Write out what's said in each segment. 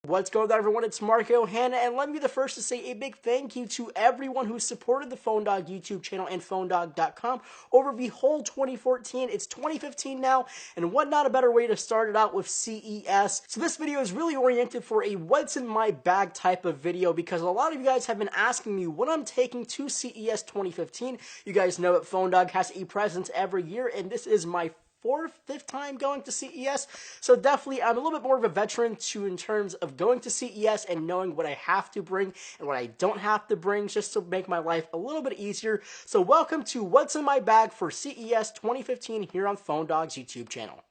What's going on, everyone? It's Marco Hanna, and let me be the first to say a big thank you to everyone who supported the PhoneDog YouTube channel and PhoneDog.com over the whole 2014. It's 2015 now, and what not a better way to start it out with CES. So this video is really oriented for a what's in my bag type of video because a lot of you guys have been asking me what I'm taking to CES 2015. You guys know that PhoneDog has a presence every year, and this is my fifth time going to CES, so definitely I'm a little bit more of a veteran in terms of going to CES and knowing what I have to bring and what I don't have to bring, just to make my life a little bit easier. So welcome to What's in My Bag for CES 2015 here on PhoneDog's YouTube channel.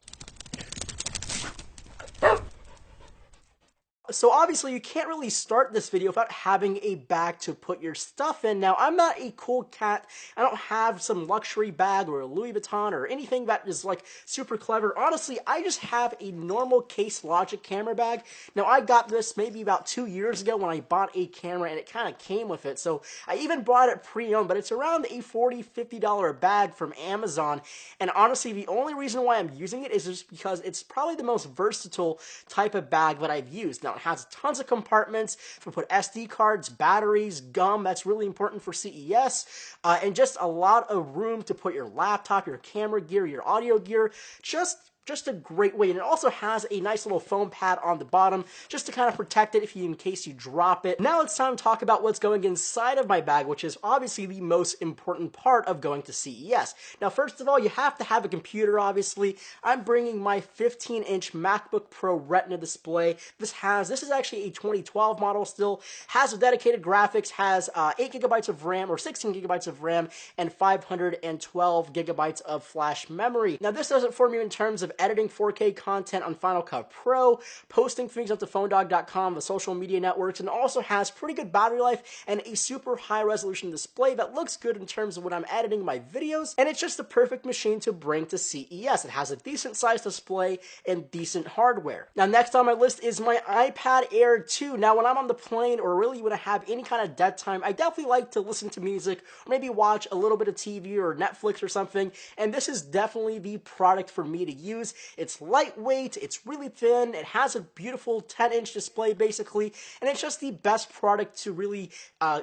So obviously you can't really start this video without having a bag to put your stuff in. Now, I'm not a cool cat. I don't have some luxury bag or a Louis Vuitton or anything that is like super clever. Honestly, I just have a normal Case Logic camera bag. Now, I got this maybe about 2 years ago when I bought a camera and it kind of came with it. So I even bought it pre-owned, but it's around a $40, $50 bag from Amazon. And honestly, the only reason why I'm using it is just because it's probably the most versatile type of bag that I've used. Now, it has tons of compartments to put SD cards, batteries, gum. That's really important for CES, and just a lot of room to put your laptop, your camera gear, your audio gear. Just a great way. And it also has a nice little foam pad on the bottom just to kind of protect it in case you drop it. Now it's time to talk about what's going inside of my bag, which is obviously the most important part of going to CES. Now, first of all, you have to have a computer, obviously. I'm bringing my 15-inch MacBook Pro Retina display. This is actually a 2012 model still, has a dedicated graphics, has 8 gigabytes of RAM or 16 gigabytes of RAM and 512 gigabytes of flash memory. Now, this does it for me in terms of editing 4K content on Final Cut Pro, posting things up to PhoneDog.com, the social media networks, and also has pretty good battery life and a super high resolution display that looks good in terms of when I'm editing my videos, and it's just the perfect machine to bring to CES. It has a decent sized display and decent hardware. Now, next on my list is my iPad Air 2. Now, when I'm on the plane or really when I have any kind of dead time, I definitely like to listen to music or maybe watch a little bit of TV or Netflix or something, and this is definitely the product for me to use. It's lightweight, it's really thin, it has a beautiful 10-inch display basically, and it's just the best product to really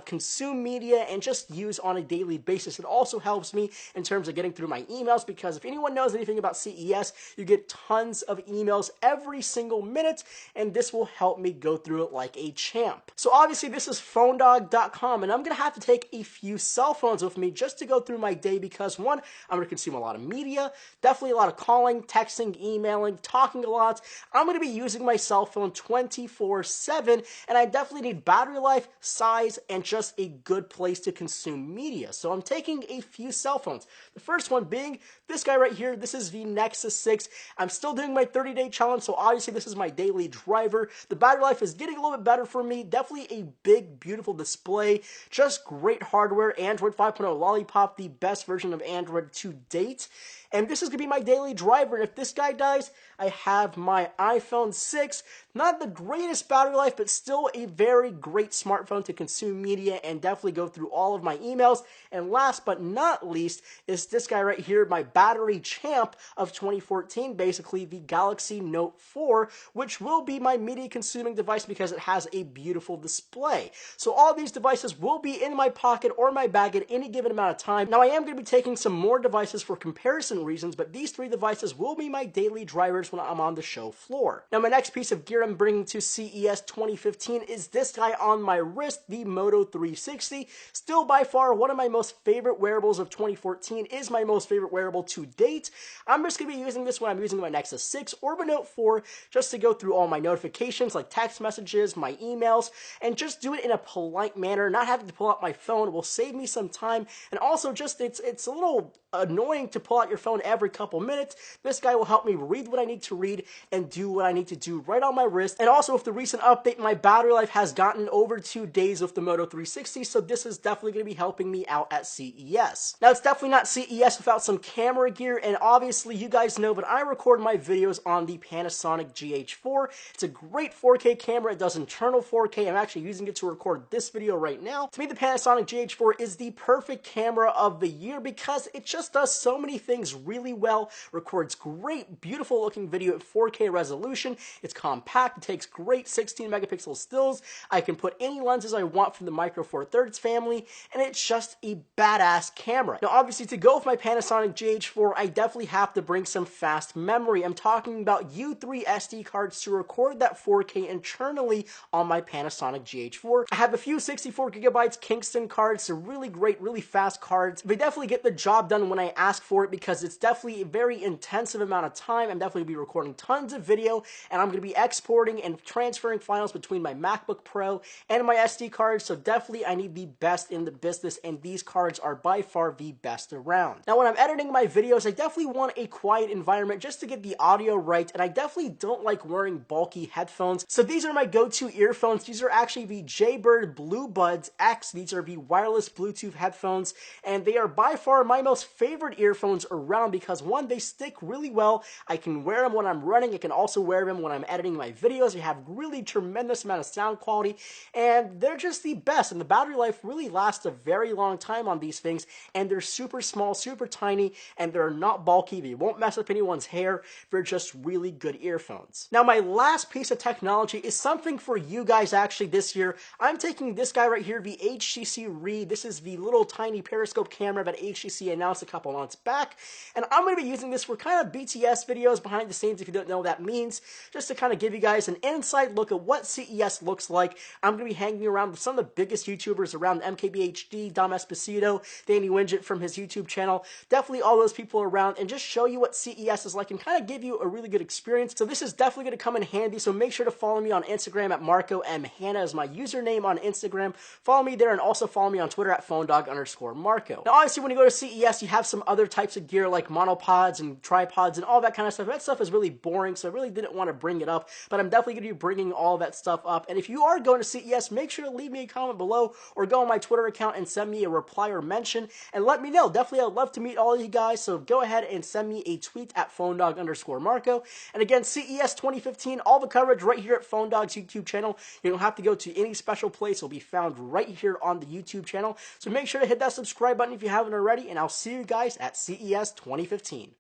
consume media and just use on a daily basis. It also helps me in terms of getting through my emails because if anyone knows anything about CES, you get tons of emails every single minute, and this will help me go through it like a champ. So obviously this is PhoneDog.com, and I'm going to have to take a few cell phones with me just to go through my day because one, I'm going to consume a lot of media, definitely a lot of calling, texting, emailing, talking a lot. I'm going to be using my cell phone 24/7, and I definitely need battery life, size, and just a good place to consume media. So I'm taking a few cell phones. The first one being this guy right here. This is the Nexus 6. I'm still doing my 30-day challenge, so obviously this is my daily driver. The battery life is getting a little bit better for me. Definitely a big, beautiful display. Just great hardware. Android 5.0 Lollipop, the best version of Android to date. And this is going to be my daily driver. And if this guy dies, I have my iPhone 6. Not the greatest battery life, but still a very great smartphone to consume media and definitely go through all of my emails. And last but not least is this guy right here, my battery champ of 2014, basically the Galaxy Note 4, which will be my media consuming device because it has a beautiful display. So all these devices will be in my pocket or my bag at any given amount of time. Now, I am going to be taking some more devices for comparison reasons, but these 3 devices will be my daily drivers when I'm on the show floor. Now, my next piece of gear I'm bringing to CES 2015 is this guy on my wrist, the Moto 360. Still by far one of my most favorite wearables of 2014, is my most favorite wearable to date. I'm just going to be using this when I'm using my Nexus 6 or my Note 4 just to go through all my notifications like text messages, my emails, and just do it in a polite manner. Not having to pull out my phone will save me some time, and also just it's a little annoying to pull out your phone every couple minutes. This guy will help me read what I need to read and do what I need to do right on my wrist. And also with the recent update, my battery life has gotten over 2 days with the Moto 360, so this is definitely going to be helping me out at CES. Now, it's definitely not CES without some camera gear, and obviously you guys know that I record my videos on the Panasonic GH4. It's a great 4K camera. It does internal 4K. I'm actually using it to record this video right now. To me, the Panasonic GH4 is the perfect camera of the year because it just does so many things really well, records great, beautiful looking video at 4K resolution. It's compact. compact, it takes great 16 megapixel stills, I can put any lenses I want from the Micro Four Thirds family, and it's just a badass camera. Now obviously to go with my Panasonic GH4, I definitely have to bring some fast memory. I'm talking about U3 SD cards to record that 4K internally on my Panasonic GH4. I have a few 64 gigabytes Kingston cards, so really great, really fast cards. They definitely get the job done when I ask for it because it's definitely a very intensive amount of time. I'm definitely going to be recording tons of video, and I'm going to be exporting and transferring files between my MacBook Pro and my SD cards, so definitely I need the best in the business, and these cards are by far the best around. Now when I'm editing my videos, I definitely want a quiet environment just to get the audio right, and I definitely don't like wearing bulky headphones, so these are my go-to earphones. These are actually the Jaybird Blue Buds X. These are the wireless Bluetooth headphones, and they are by far my most favorite earphones around because one, they stick really well. I can wear them when I'm running. I can also wear them when I'm editing my videos. They have really tremendous amount of sound quality, and they're just the best, and the battery life really lasts a very long time on these things, and they're super small, super tiny, and they're not bulky. They won't mess up anyone's hair. They're just really good earphones. Now my last piece of technology is something for you guys actually this year. I'm taking this guy right here, the HTC Reed. This is the little tiny periscope camera that HTC announced a couple months back, and I'm going to be using this for kind of BTS videos, behind the scenes, if you don't know what that means, just to kind of give you guys an inside look at what CES looks like. I'm going to be hanging around with some of the biggest YouTubers around, MKBHD, Dom Esposito, Danny Winget from his YouTube channel, definitely all those people around, and just show you what CES is like and kind of give you a really good experience. So this is definitely going to come in handy, so make sure to follow me on Instagram at Marco M. Hanna is my username on Instagram. Follow me there, and also follow me on Twitter at phonedog_Marco. Now obviously when you go to CES, you have some other types of gear like monopods and tripods and all that kind of stuff. That stuff is really boring, so I really didn't want to bring it up, but I'm definitely going to be bringing all that stuff up. And if you are going to CES, make sure to leave me a comment below or go on my Twitter account and send me a reply or mention and let me know. Definitely, I'd love to meet all of you guys, so go ahead and send me a tweet at phonedog_Marco. And again, CES 2015, all the coverage right here at Phone Dog's YouTube channel. You don't have to go to any special place. It'll be found right here on the YouTube channel. So make sure to hit that subscribe button if you haven't already, and I'll see you guys at CES 2015.